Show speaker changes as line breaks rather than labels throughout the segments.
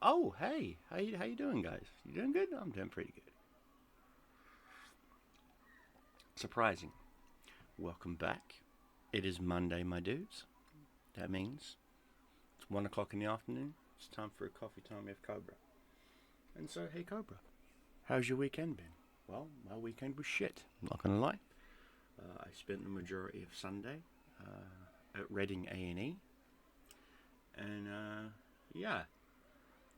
Oh, hey, how you doing, guys? You doing good? I'm doing pretty good. Surprising. Welcome back. It is Monday, my dudes. That means it's 1 o'clock in the afternoon. It's time for a coffee time with Cobra. And so, hey, Cobra, how's your weekend been? Well, my weekend was shit. I'm not gonna lie. I spent the majority of Sunday at Reading A&E, and yeah,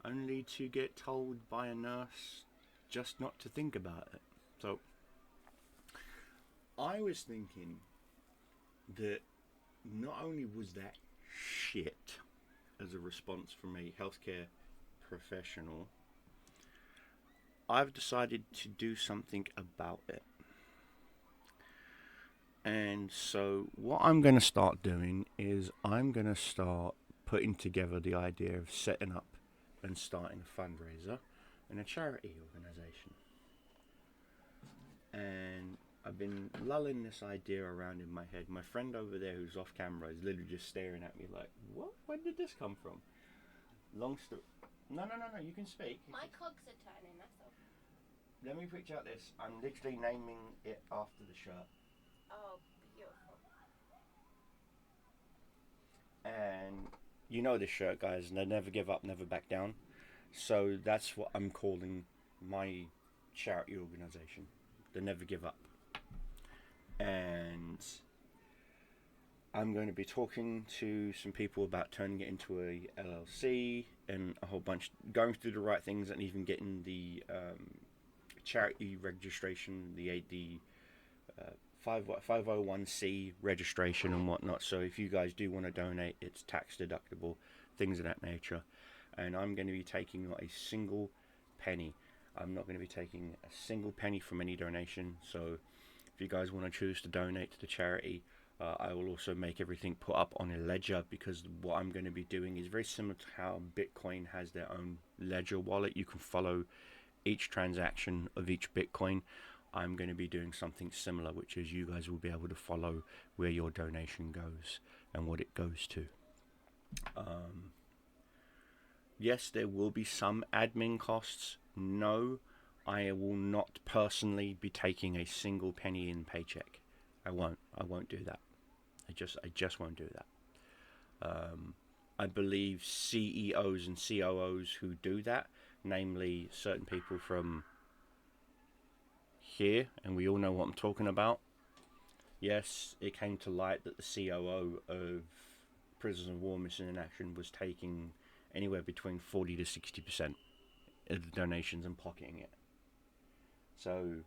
only to get told by a nurse just not to think about it. So I was thinking that not only was that shit as a response from a healthcare professional, I've decided to do something about it. And so, what I'm going to start doing is I'm going to start putting together the idea of setting up and starting a fundraiser and a charity organization. And I've been lulling this idea around in my head. My friend over there who's off camera is literally just staring at me like, what? Where did this come from? Long story. No, you can speak.
My cogs are turning, that's all.
Let me picture out this. I'm literally naming it after the shirt.
Oh, beautiful.
And you know this shirt, guys. They never give up, never back down. So that's what I'm calling my charity organization. The Never Give Up. And I'm going to be talking to some people about turning it into a LLC and a whole bunch, going through the right things and even getting the charity registration, the 501c registration and whatnot. So if you guys do want to donate, it's tax deductible, things of that nature. And I'm going to be taking not a single penny. I'm not going to be taking a single penny from any donation. So if you guys want to choose to donate to the charity, I will also make everything put up on a ledger, because what I'm going to be doing is very similar to how Bitcoin has their own ledger wallet. You can follow each transaction of each Bitcoin. I'm going to be doing something similar, which is you guys will be able to follow where your donation goes and what it goes to. Yes, there will be some admin costs. No, I will not personally be taking a single penny in paycheck. I won't. I won't do that. I just won't do that. I believe CEOs and COOs who do that, namely certain people from here, and we all know what I'm talking about. Yes, it came to light that the COO of Prisoners of War Missing in Action was taking anywhere between 40 to 60% of the donations and pocketing it. So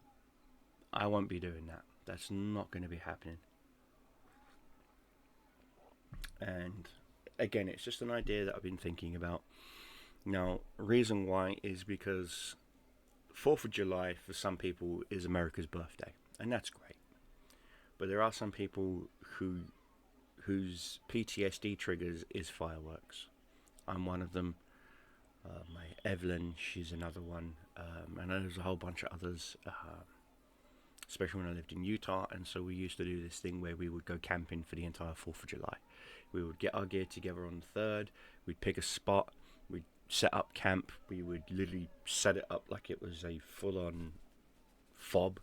I won't be doing that. That's not going to be happening. And again, it's just an idea that I've been thinking about. Now, reason why is because 4th of July for some people is America's birthday, and that's great. But there are some people whose PTSD triggers is fireworks. I'm one of them. My Evelyn, she's another one, and there's a whole bunch of others. Especially when I lived in Utah, and so we used to do this thing where we would go camping for the entire 4th of July. We would get our gear together on the 3rd, we'd pick a spot, we'd set up camp, we would literally set it up like it was a full-on fob.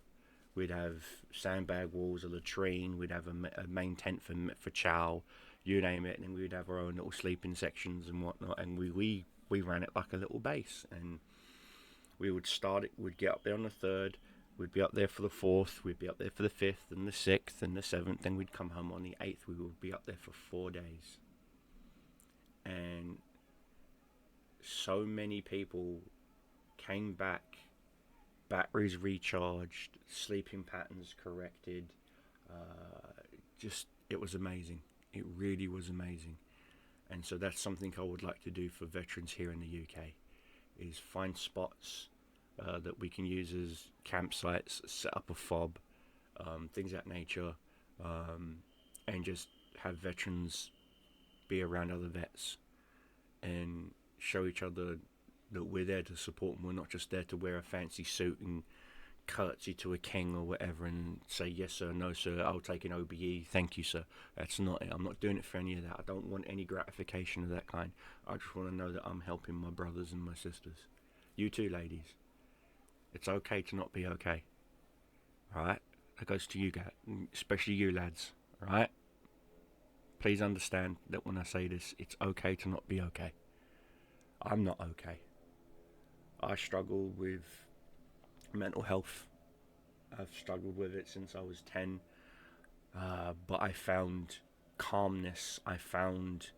We'd have sandbag walls, a latrine, we'd have a main tent for chow, you name it, and then we'd have our own little sleeping sections and whatnot, and we ran it like a little base, and we would start it, we'd get up there on the 3rd, we'd be up there for the 4th, we'd be up there for the 5th and the 6th and the 7th, then we'd come home on the 8th. We would be up there for 4 days. And so many people came back, batteries recharged, sleeping patterns corrected. Just, it was amazing. It really was amazing. And so that's something I would like to do for veterans here in the UK, is find spots that we can use as campsites, set up a fob, things of that nature, and just have veterans be around other vets and show each other that we're there to support them. We're not just there to wear a fancy suit and curtsy to a king or whatever and say yes sir, no sir, I'll take an OBE, thank you sir. That's not it. I'm not doing it for any of that. I don't want any gratification of that kind. I just want to know that I'm helping my brothers and my sisters. You too, ladies. It's okay to not be okay. Right? That goes to you guys, especially you lads. Right? Please understand that when I say this, it's okay to not be okay. I'm not okay. I struggle with mental health. I've struggled with it since I was 10. But I found calmness. I found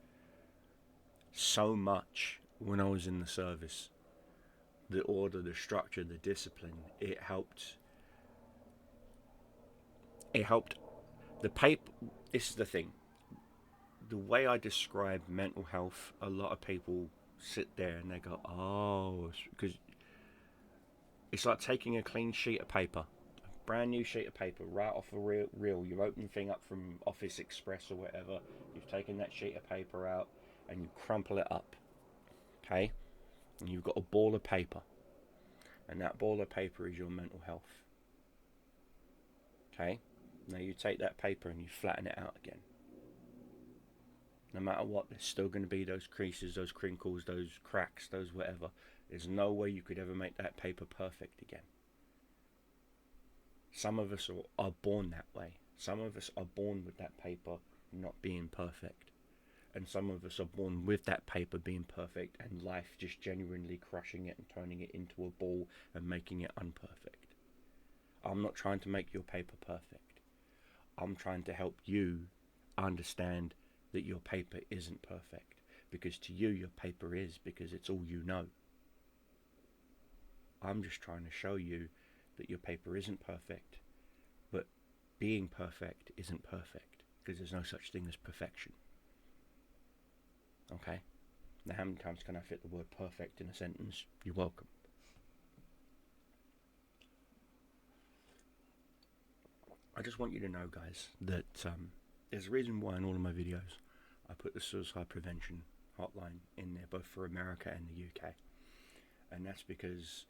so much when I was in the service. The order, the structure, the discipline. It helped. The paper. This is the thing. The way I describe mental health, a lot of people sit there and they go, oh, because it's like taking a clean sheet of paper, a brand new sheet of paper, right off a reel. You've opened thing up from Office Express or whatever. You've taken that sheet of paper out and you crumple it up, okay? And you've got a ball of paper, and that ball of paper is your mental health, okay? Now you take that paper and you flatten it out again. No matter what, there's still going to be those creases, those crinkles, those cracks, those whatever. There's no way you could ever make that paper perfect again. Some of us are born that way. Some of us are born with that paper not being perfect. And some of us are born with that paper being perfect and life just genuinely crushing it and turning it into a ball and making it unperfect. I'm not trying to make your paper perfect. I'm trying to help you understand that your paper isn't perfect, because to you your paper is, because it's all you know. I'm just trying to show you that your paper isn't perfect, but being perfect isn't perfect, because there's no such thing as perfection. Okay? Now how many times can I fit the word perfect in a sentence? You're welcome. I just want you to know, guys, that there's a reason why in all of my videos I put the suicide prevention hotline in there, both for America and the UK. And that's because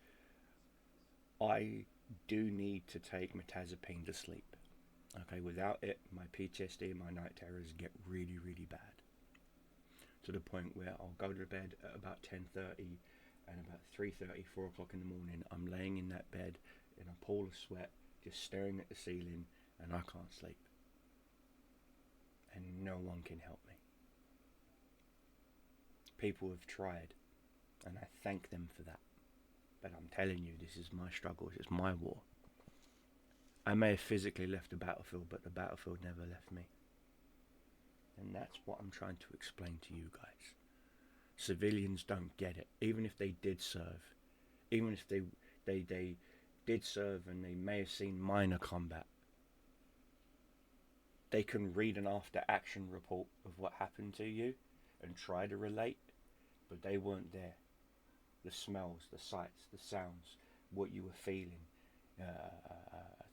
I do need to take mirtazapine to sleep. Okay, without it, my PTSD and my night terrors get really, really bad. To the point where I'll go to bed at about 10:30, and about 3:30, 4 o'clock in the morning, I'm laying in that bed in a pool of sweat, just staring at the ceiling, and I can't sleep. And no one can help me. People have tried, and I thank them for that. But I'm telling you, this is my struggle, it's my war. I may have physically left the battlefield, but the battlefield never left me. And that's what I'm trying to explain to you guys. Civilians don't get it, even if they did serve. Even if they did serve and they may have seen minor combat. They can read an after-action report of what happened to you and try to relate, but they weren't there. The smells, the sights, the sounds, what you were feeling,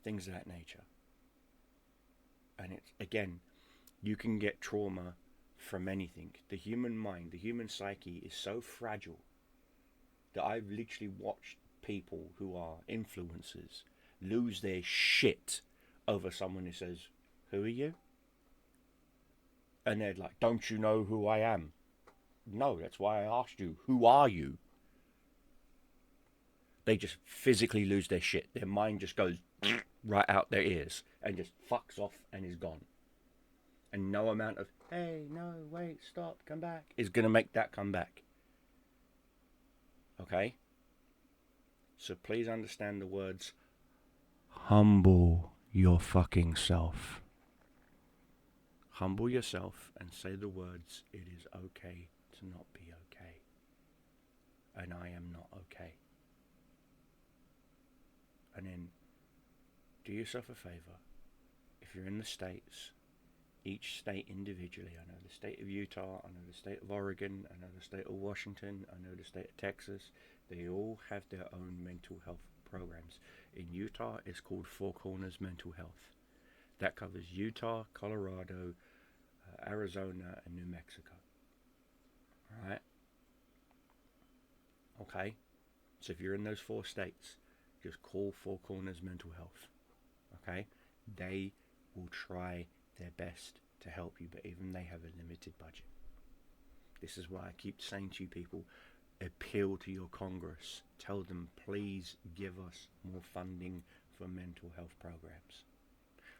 things of that nature. And it's, again, you can get trauma from anything. The human mind, the human psyche is so fragile that I've literally watched people who are influencers lose their shit over someone who says, "Who are you?" And they're like, "Don't you know who I am?" No, that's why I asked you, who are you? They just physically lose their shit. Their mind just goes right out their ears and just fucks off and is gone. And no amount of, hey, no, wait, stop, come back, is going to make that come back. Okay? So please understand the words, humble your fucking self. Humble yourself and say the words, it is okay to not be okay. And I am not okay. And then do yourself a favor. If you're in the States, each state individually, I know the state of Utah, I know the state of Oregon, I know the state of Washington, I know the state of Texas, they all have their own mental health programs. In Utah, it's called Four Corners Mental Health. That covers Utah, Colorado, Arizona, and New Mexico. Alright? Okay? So if you're in those 4 states, just call Four Corners Mental Health. Okay? They will try their best to help you, but even they have a limited budget. This is why I keep saying to you people, appeal to your Congress. Tell them, please give us more funding for mental health programs.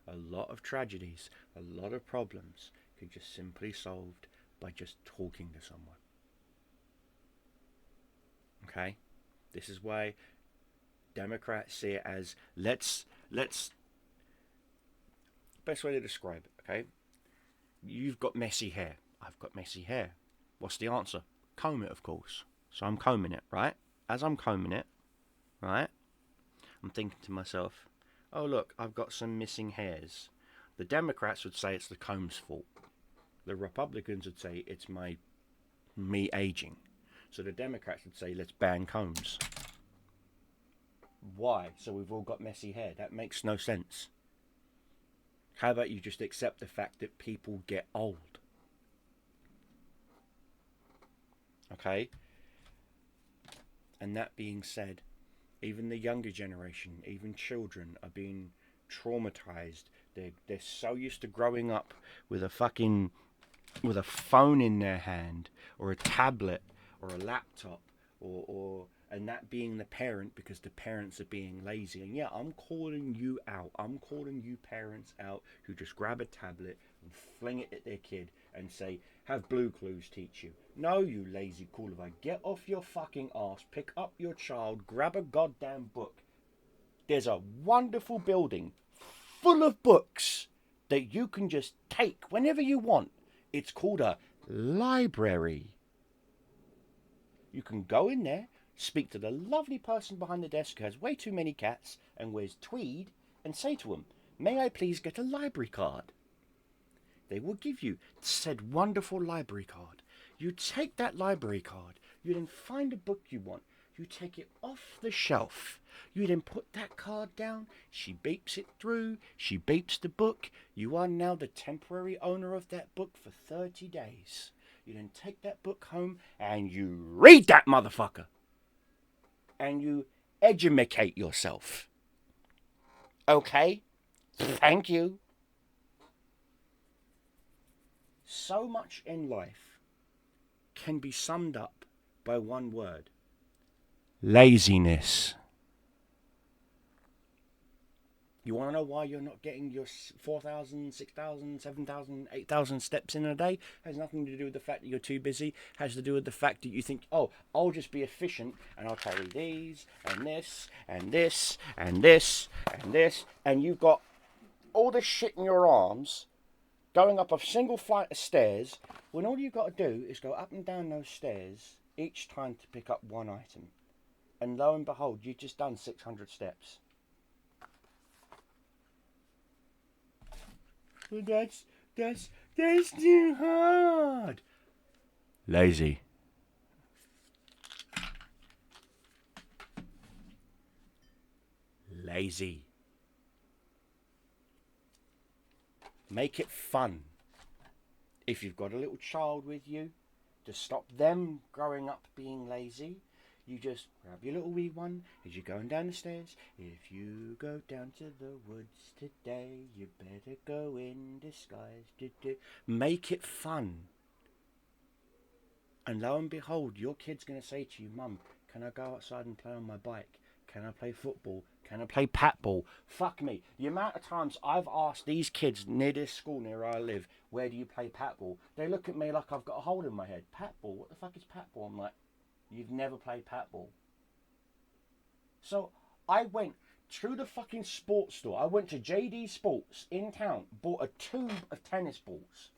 A lot of tragedies, a lot of problems could just simply solved by just talking to someone. Okay? This is why Democrats see it as let's best way to describe it, okay? You've got messy hair. I've got messy hair. What's the answer? Comb it, of course. So I'm combing it, right? As I'm combing it, right? I'm thinking to myself, oh look, I've got some missing hairs. The Democrats would say it's the comb's fault. The Republicans would say it's me aging. So the Democrats would say let's ban combs. Why? So we've all got messy hair. That makes no sense. How about you just accept the fact that people get old? Okay? And that being said, even the younger generation, even children are being traumatized. They're so used to growing up with a phone in their hand, or a tablet, or a laptop, and that being the parent, because the parents are being lazy. And yeah, I'm calling you out. I'm calling you parents out who just grab a tablet and fling it at their kid and say, have Blue Clues teach you. No, you lazy coolivine. Get off your fucking ass, pick up your child, grab a goddamn book. There's a wonderful building full of books that you can just take whenever you want. It's called a library. You can go in there, speak to the lovely person behind the desk who has way too many cats and wears tweed, and say to them, may I please get a library card? They will give you said wonderful library card. You take that library card, you then find a book you want, you take it off the shelf, you then put that card down, she beeps it through, she beeps the book, you are now the temporary owner of that book for 30 days. You then take that book home and you read that motherfucker. And you edumacate yourself. Okay? Thank you. So much in life can be summed up by one word. Laziness. You want to know why you're not getting your 4,000, 6,000, 7,000, 8,000 steps in a day? Has nothing to do with the fact that you're too busy. Has to do with the fact that you think, oh, I'll just be efficient and I'll carry these and this and this and this and this. And you've got all this shit in your arms going up a single flight of stairs when all you've got to do is go up and down those stairs each time to pick up one item. And lo and behold, you've just done 600 steps. That's too hard. Lazy. Lazy. Make it fun. If you've got a little child with you, to stop them growing up being lazy, you just grab your little wee one as you're going down the stairs. If you go down to the woods today, you better go in disguise. Make it fun. And lo and behold, your kid's going to say to you, Mum, can I go outside and play on my bike? Can I play football? Can I play patball? Fuck me. The amount of times I've asked these kids near this school, near where I live, where do you play patball? They look at me like I've got a hole in my head. Patball? What the fuck is patball? I'm like, you've never played patball. So I went through the fucking sports store. I went to JD Sports in town, bought a tube of tennis balls,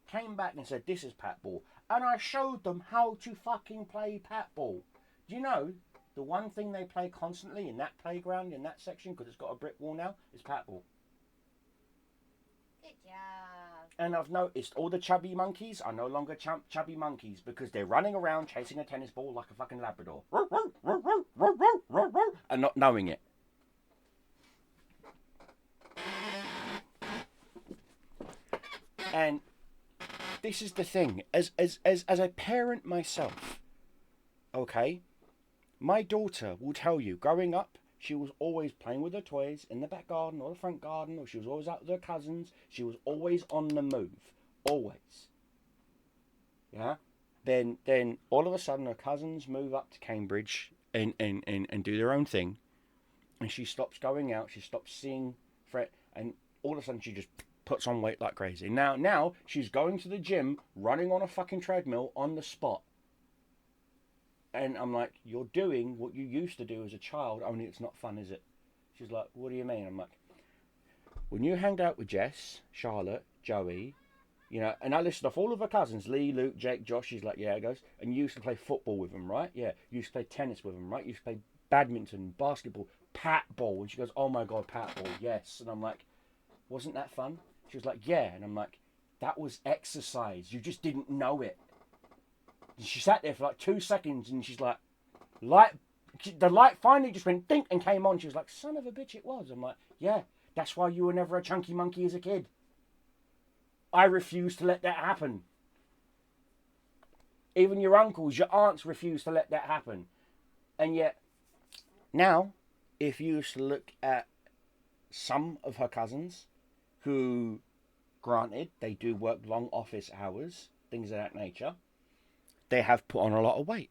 came back and said, this is patball. And I showed them how to fucking play patball. Do you know, the one thing they play constantly in that playground, in that section, because it's got a brick wall now, is patball.
Good job.
And I've noticed all the chubby monkeys are no longer chubby monkeys because they're running around chasing a tennis ball like a fucking Labrador. And not knowing it. And this is the thing. As a parent myself, okay, my daughter will tell you, growing up, she was always playing with her toys in the back garden or the front garden, or she was always out with her cousins. She was always on the move. Always. Yeah? Then all of a sudden her cousins move up to Cambridge and do their own thing. And she stops going out. She stops seeing Fred. And all of a sudden she just puts on weight like crazy. Now she's going to the gym, running on a fucking treadmill on the spot. And I'm like, you're doing what you used to do as a child, only it's not fun, is it? She's like, what do you mean? I'm like, when you hanged out with Jess, Charlotte, Joey, you know, and I listed off all of her cousins, Lee, Luke, Jake, Josh. She's like, yeah, it goes. And you used to play football with them, right? Yeah. You used to play tennis with them, right? You used to play badminton, basketball, pat ball. And she goes, oh my God, pat ball, yes. And I'm like, wasn't that fun? She was like, yeah. And I'm like, that was exercise. You just didn't know it. And she sat there for like 2 seconds and she's like, the light finally just went dink and came on. She was like, son of a bitch, it was. I'm like, yeah, that's why you were never a chunky monkey as a kid. I refuse to let that happen. Even your uncles, your aunts refuse to let that happen. And yet, now, if you used to look at some of her cousins, who, granted, they do work long office hours, things of that nature, they have put on a lot of weight.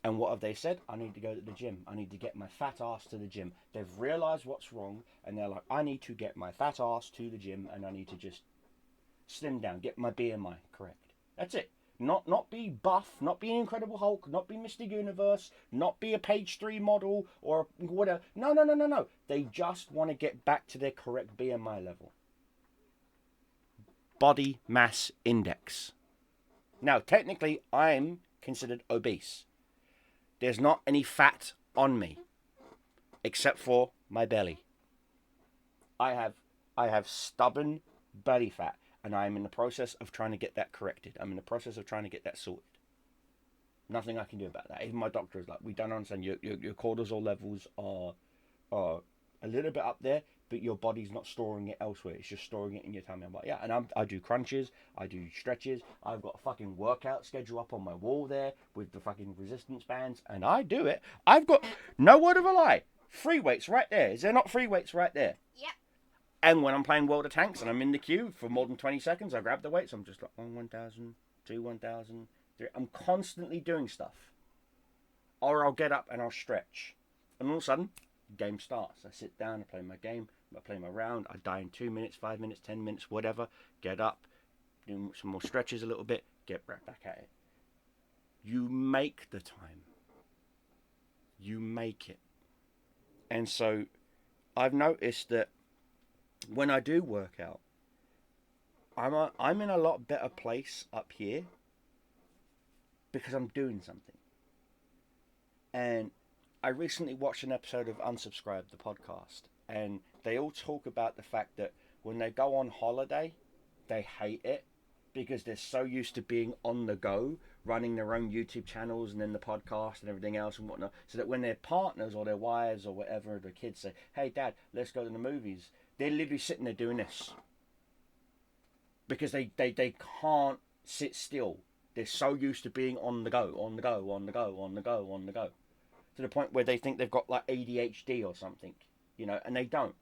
And what have they said? I need to go to the gym. I need to get my fat ass to the gym. They've realised what's wrong, and they're like, I need to get my fat ass to the gym, and I need to just slim down, get my BMI correct. That's it. Not be buff, not be Incredible Hulk, not be Mr. Universe, not be a page 3 model or whatever. No. They just want to get back to their correct BMI level. Body mass index. Now, technically, I'm considered obese. There's not any fat on me, except for my belly. I have stubborn belly fat, and I'm in the process of trying to get that corrected. I'm in the process of trying to get that sorted. Nothing I can do about that. Even my doctor is like, we don't understand. Your cortisol levels are a little bit up there, but your body's not storing it elsewhere. It's just storing it in your tummy. I'm like, yeah, and I do crunches, I do stretches. I've got a fucking workout schedule up on my wall there with the fucking resistance bands, and I do it. I've got, no word of a lie, free weights right there. Is there not free weights right there?
Yep.
And when I'm playing World of Tanks and I'm in the queue for more than 20 seconds, I grab the weights. I'm just like, 1,000, 2, 1,000, 3. I'm constantly doing stuff. Or I'll get up and I'll stretch. And all of a sudden, game starts. I sit down, I play my game, I play my round. I die in 2 minutes, 5 minutes, 10 minutes, whatever. Get up, do some more stretches a little bit, get right back at it. You make the time. You make it. And so I've noticed that when I do work out, I'm in a lot better place up here because I'm doing something. And I recently watched an episode of Unsubscribe, the podcast, and they all talk about the fact that when they go on holiday, they hate it because they're so used to being on the go, running their own YouTube channels and then the podcast and everything else and whatnot, so that when their partners or their wives or whatever, their kids say, hey, Dad, let's go to the movies, they're literally sitting there doing this because they can't sit still. They're so used to being on the go, to the point where they think they've got like ADHD or something, you know, and they don't.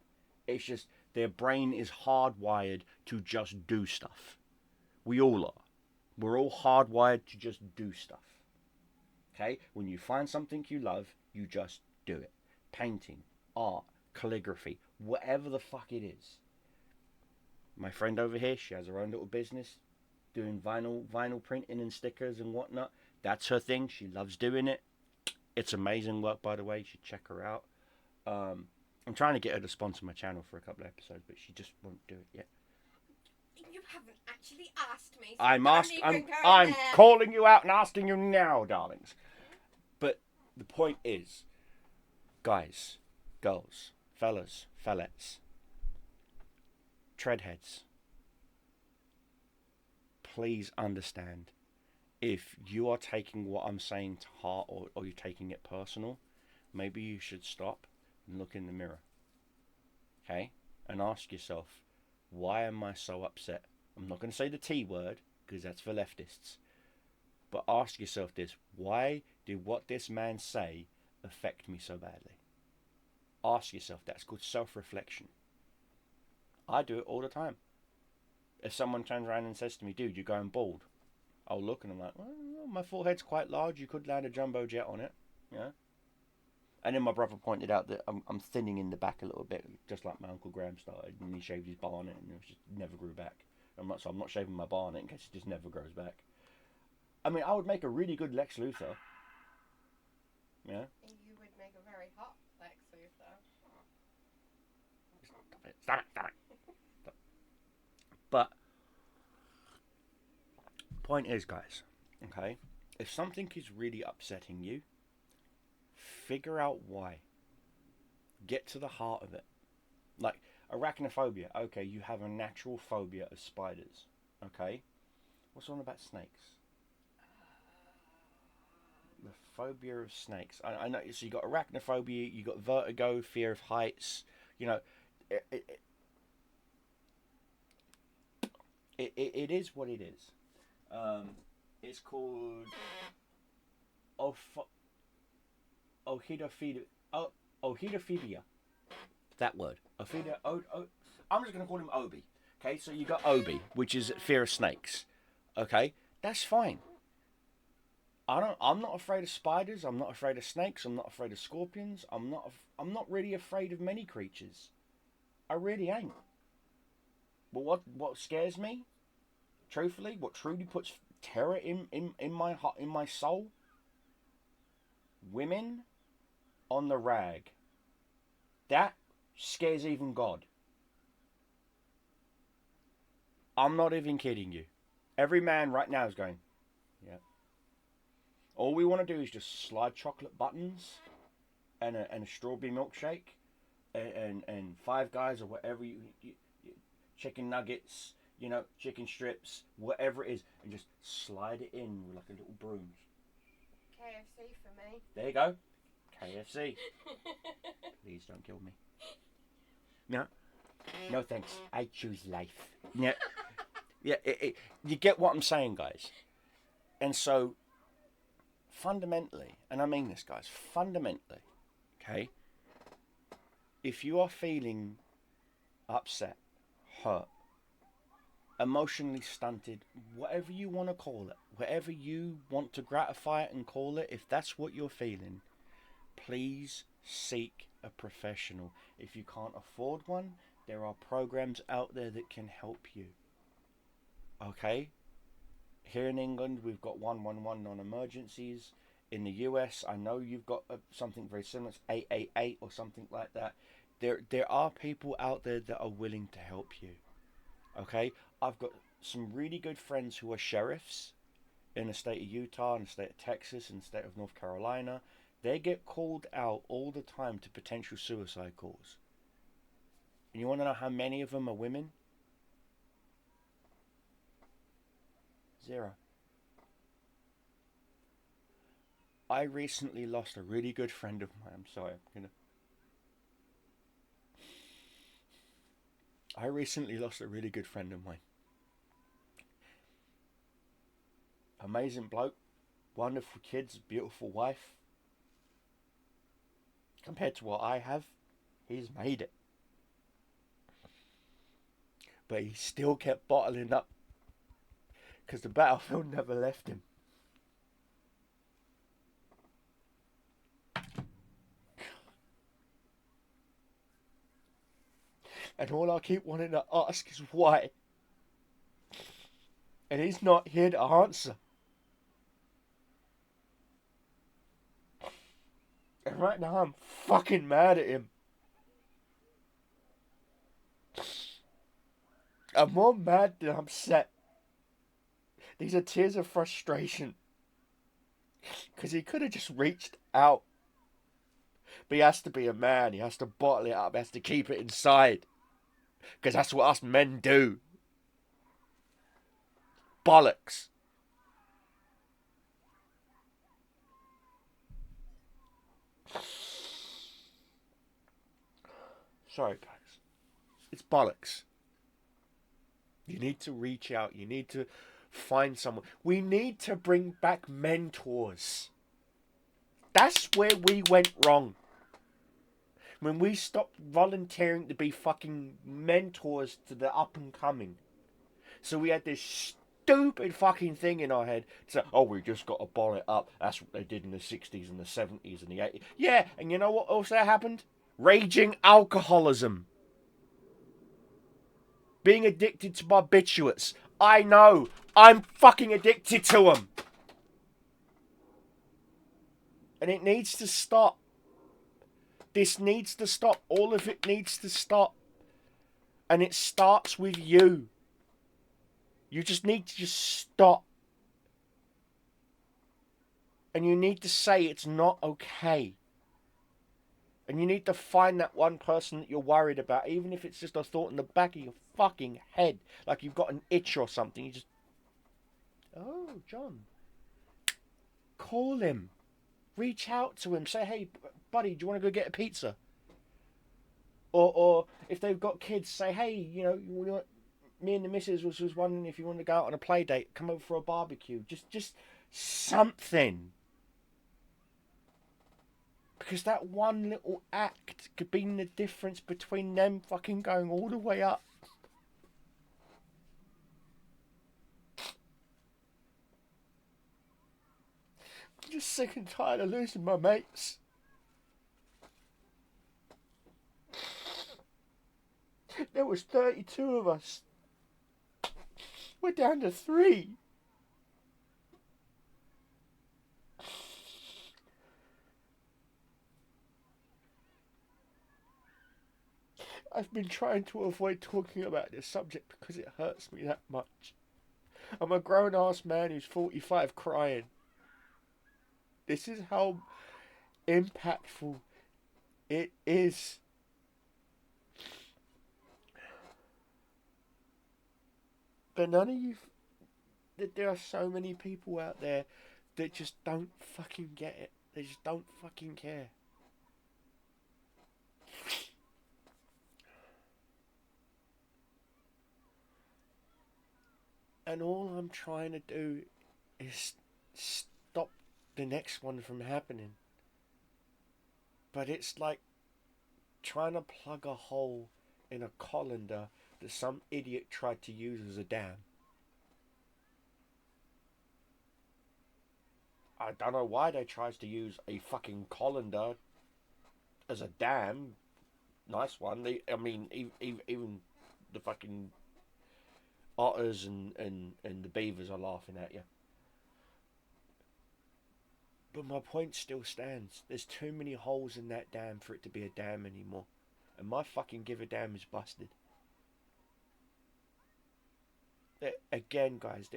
It's just their brain is hardwired to just do stuff. We all are. We're all hardwired to just do stuff. Okay? When you find something you love, you just do it. Painting, art, calligraphy, whatever the fuck it is. My friend over here, she has her own little business doing vinyl printing and stickers and whatnot. That's her thing. She loves doing it. It's amazing work, by the way. You should check her out. I'm trying to get her to sponsor my channel for a couple of episodes, but she just won't do it yet.
You haven't actually asked me. So
I'm calling you out and asking you now, darlings. But the point is, guys, girls, fellas, fellettes, treadheads, please understand, if you are taking what I'm saying to heart or you're taking it personal, maybe you should stop and look in the mirror. Okay? And ask yourself, why am I so upset? I'm not going to say the T word because that's for leftists. But ask yourself this, why did what this man say affect me so badly? Ask yourself. That's called self-reflection. I do it all the time. If someone turns around and says to me, dude, you're going bald, I'll look and I'm like, well, my forehead's quite large. You could land a jumbo jet on it. Yeah. And then my brother pointed out that I'm thinning in the back a little bit, just like my Uncle Graham started, and he shaved his barnet and it just never grew back. So I'm not shaving my barnet in case it just never grows back. I mean, I would make a really good Lex Luthor. Yeah.
You would make a very hot Lex Luthor.
Stop it. But point is, guys, okay, if something is really upsetting you, figure out why. Get to the heart of it. Like arachnophobia. Okay, you have a natural phobia of spiders. Okay, what's on about snakes? The phobia of snakes. I know. So you got arachnophobia. You got vertigo, fear of heights. You know, it is what it is. It's called Ohidophobia. That word. I'm just going to call him Obi. Okay, so you got Obi, which is fear of snakes. Okay, that's fine. I'm not afraid of spiders. I'm not afraid of snakes. I'm not afraid of scorpions. I'm not really afraid of many creatures. I really ain't. But what scares me, truthfully, what truly puts terror in my heart, in my soul, women on the rag. That scares even God. I'm not even kidding you. Every man right now is going, yeah. All we want to do is just slide chocolate buttons and a strawberry milkshake and Five Guys or whatever you chicken nuggets, you know, chicken strips, whatever it is, and just slide it in with like a little broom.
KFC for me.
There you go. KFC. Please don't kill me. No thanks. I choose life. Yeah, you get what I'm saying, guys. And so, fundamentally, and I mean this, guys, fundamentally, okay, if you are feeling upset, hurt, emotionally stunted, whatever you want to call it, whatever you want to gratify it and call it, if that's what you're feeling, please seek a professional. If you can't afford one, there are programs out there that can help you. Okay? Here in England, we've got 111 non-emergencies. In the US, I know you've got something very similar. It's 888 or something like that. There are people out there that are willing to help you. Okay? I've got some really good friends who are sheriffs in the state of Utah, in the state of Texas, in the state of North Carolina. They get called out all the time to potential suicide calls. And you want to know how many of them are women? 0. I recently lost a really good friend of mine. I'm sorry, I recently lost a really good friend of mine. Amazing bloke, wonderful kids, beautiful wife. Compared to what I have, he's made it. But he still kept bottling up because the battlefield never left him. And all I keep wanting to ask is why. And he's not here to answer. And right now I'm fucking mad at him. I'm more mad than upset. These are tears of frustration. Because he could have just reached out. But he has to be a man. He has to bottle it up. He has to keep it inside. Because that's what us men do. Bollocks. Sorry, guys. It's bollocks. You need to reach out. You need to find someone. We need to bring back mentors. That's where we went wrong. When we stopped volunteering to be fucking mentors to the up and coming. So we had this stupid fucking thing in our head to say, oh, we just got to ball it up. That's what they did in the 60s and the 70s and the 80s. Yeah, and you know what also happened? Raging alcoholism. Being addicted to barbiturates. I know. I'm fucking addicted to them. And it needs to stop. This needs to stop. All of it needs to stop. And it starts with you. You just need to just stop. And you need to say it's not okay. And you need to find that one person that you're worried about, even if it's just a thought in the back of your fucking head. Like you've got an itch or something. You just, oh, John. Call him. Reach out to him. Say, hey, buddy, do you want to go get a pizza? Or if they've got kids, say, hey, you know, me and the missus was wondering if you want to go out on a play date, come over for a barbecue. Just something. Because that one little act could be the difference between them fucking going all the way up. I'm just sick and tired of losing my mates. There was 32 of us. We're down to 3. I've been trying to avoid talking about this subject because it hurts me that much. I'm a grown-ass man who's 45 crying. This is how impactful it is. But none of you... There are so many people out there that just don't fucking get it. They just don't fucking care. And all I'm trying to do is stop the next one from happening. But it's like trying to plug a hole in a colander that some idiot tried to use as a dam. I don't know why they tries to use a fucking colander as a dam. Nice one. Even the fucking otters and the beavers are laughing at you. But my point still stands. There's too many holes in that dam for it to be a dam anymore. And my fucking give a damn is busted. Again, guys,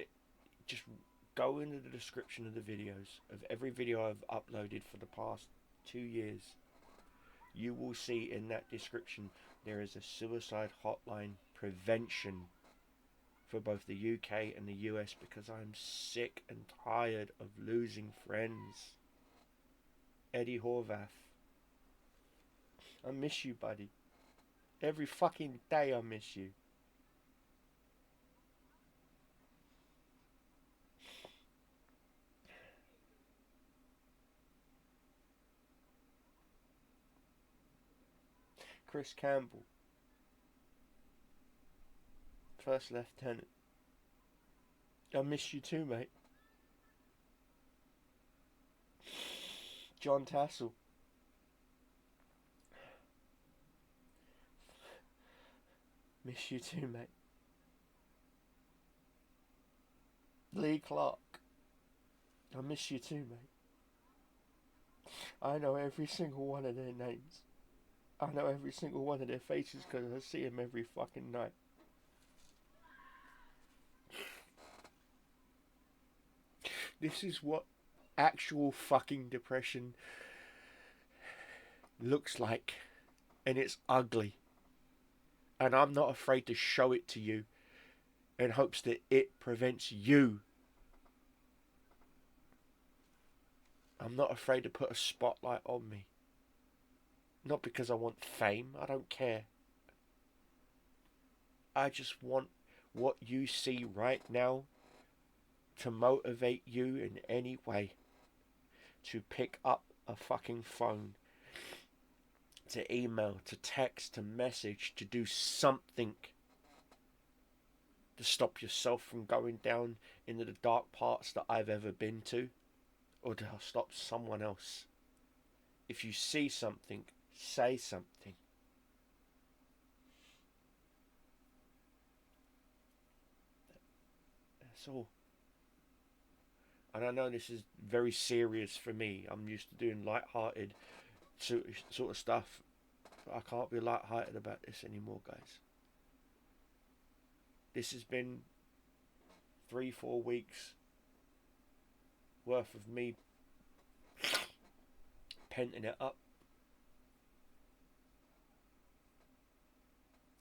just go into the description of the videos of every video I've uploaded for the past 2 years. You will see in that description there is a suicide hotline prevention for both the UK and the US because I'm sick and tired of losing friends. Eddie Horvath. I miss you, buddy. Every fucking day I miss you. Chris Campbell, First Lieutenant. I miss you too, mate. John Tassel. Miss you too, mate. Lee Clark. I miss you too, mate. I know every single one of their names. I know every single one of their faces because I see them every fucking night. This is what actual fucking depression looks like. And it's ugly. And I'm not afraid to show it to you in hopes that it prevents you. I'm not afraid to put a spotlight on me. Not because I want fame. I don't care. I just want what you see right now to motivate you in any way to pick up a fucking phone to email, to text, to message, to do something to stop yourself from going down into the dark parts that I've ever been to, or to stop someone else. If you see something, say something. That's all. And I know this is very serious for me. I'm used to doing light-hearted sort of stuff. But I can't be light-hearted about this anymore, guys. This has been 3-4 weeks worth of me penting it up.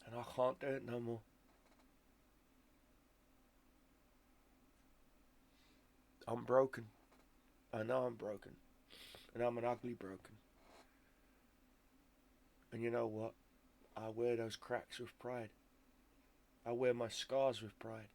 And I can't do it no more. I'm broken. I know I'm broken. And I'm an ugly broken. And you know what? I wear those cracks with pride. I wear my scars with pride.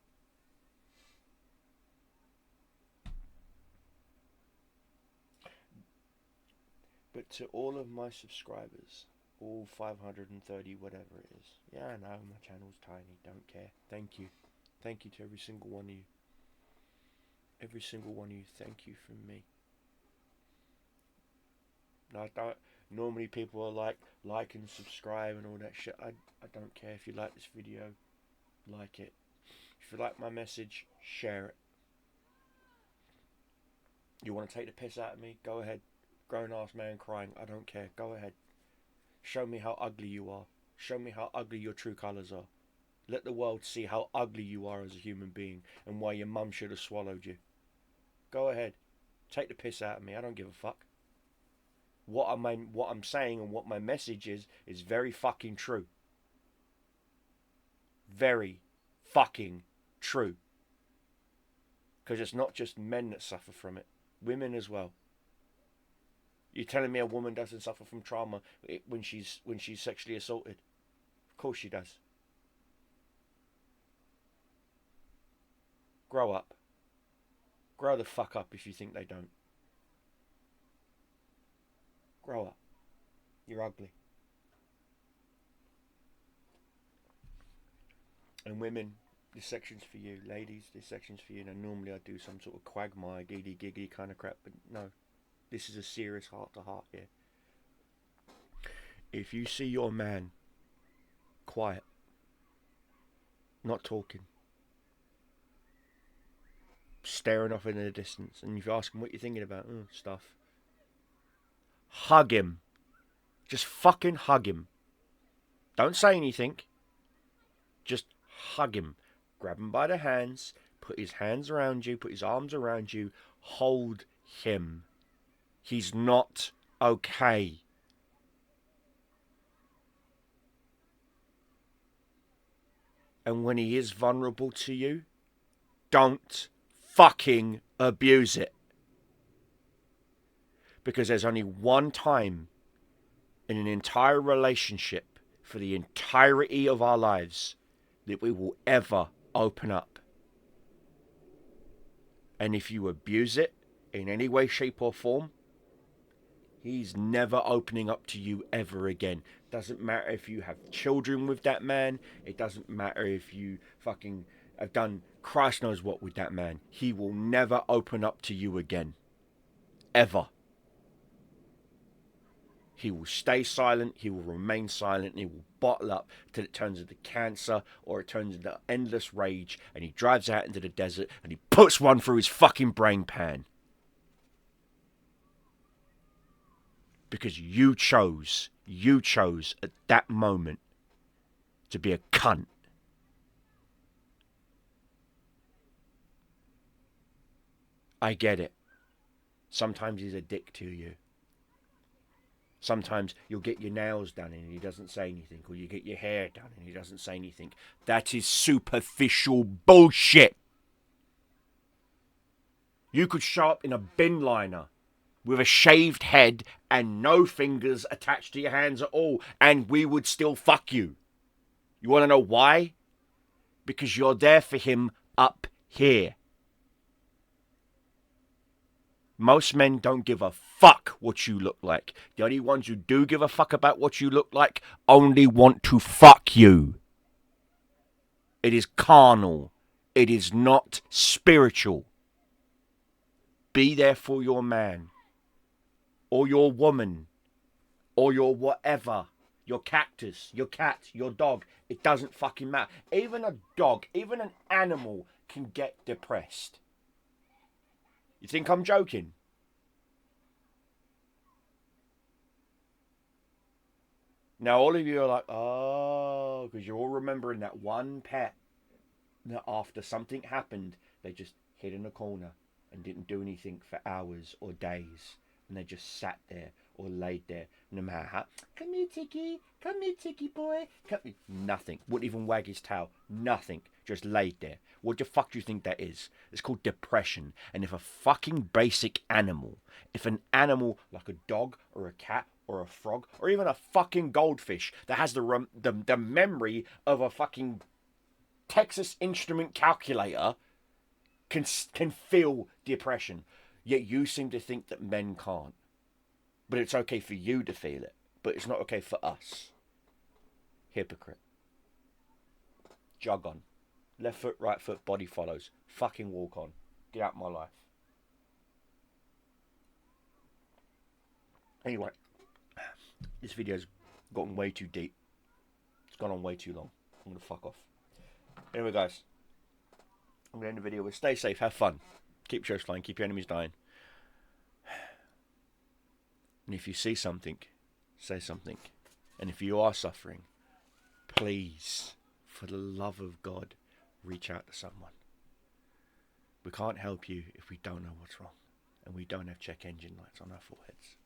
But to all of my subscribers, all 530 whatever it is. Yeah, I know my channel's tiny, don't care. Thank you. Thank you to every single one of you. Every single one of you, thank you from me. Now, normally people are like and subscribe and all that shit. I don't care if you like this video, like it. If you like my message, share it. You want to take the piss out of me? Go ahead. Grown ass man crying. I don't care. Go ahead. Show me how ugly you are. Show me how ugly your true colours are. Let the world see how ugly you are as a human being and why your mum should have swallowed you. Go ahead. Take the piss out of me. I don't give a fuck. What I'm saying and what my message is very fucking true. Very fucking true. Because it's not just men that suffer from it. Women as well. You're telling me a woman doesn't suffer from trauma when she's sexually assaulted? Of course she does. Grow up. Grow the fuck up if you think they don't. Grow up. You're ugly. And women, this section's for you. Ladies, this section's for you. Now normally I do some sort of quagmire, giggly giggly kind of crap, but no. This is a serious heart-to-heart here. If you see your man quiet, not talking, staring off into the distance, and if you ask him what you're thinking about, stuff, hug him. Just fucking hug him. Don't say anything. Just hug him. Grab him by the hands, put his hands around you, put his arms around you, hold him. He's not okay. And when he is vulnerable to you, don't fucking abuse it. Because there's only one time in an entire relationship for the entirety of our lives that we will ever open up. And if you abuse it in any way, shape or form, he's never opening up to you ever again. Doesn't matter if you have children with that man. It doesn't matter if you fucking have done Christ knows what with that man. He will never open up to you again. Ever. He will stay silent. He will remain silent. And he will bottle up till it turns into cancer or it turns into endless rage. And he drives out into the desert and he puts one through his fucking brain pan. Because you chose at that moment to be a cunt. I get it. Sometimes he's a dick to you. Sometimes you'll get your nails done and he doesn't say anything. Or you get your hair done and he doesn't say anything. That is superficial bullshit. You could show up in a bin liner with a shaved head and no fingers attached to your hands at all, and we would still fuck you. You want to know why? Because you're there for him up here. Most men don't give a fuck what you look like. The only ones who do give a fuck about what you look like only want to fuck you. It is carnal. It is not spiritual. Be there for your man, or your woman, or your whatever. Your cactus, your cat, your dog. It doesn't fucking matter. Even a dog, even an animal can get depressed. You think I'm joking? Now all of you are like, oh, because you're all remembering that one pet that after something happened, they just hid in a corner and didn't do anything for hours or days. And they just sat there or laid there, no matter how. Come here, Tiki boy. Come here. Nothing. Wouldn't even wag his tail. Nothing. Just laid there. What the fuck do you think that is? It's called depression. And if a fucking basic animal, if an animal like a dog or a cat or a frog or even a fucking goldfish that has the memory of a fucking Texas Instrument calculator can feel depression, yet you seem to think that men can't. But it's okay for you to feel it, but it's not okay for us. Hypocrite. Jog on. Left foot, right foot, body follows. Fucking walk on. Get out of my life. Anyway, this video's gotten way too deep. It's gone on way too long. I'm gonna fuck off. Anyway, guys, I'm gonna end the video with stay safe, have fun, keep shows flying, keep your enemies dying. And if you see something, say something. And if you are suffering, please, for the love of God, reach out to someone. We can't help you if we don't know what's wrong, and we don't have check engine lights on our foreheads.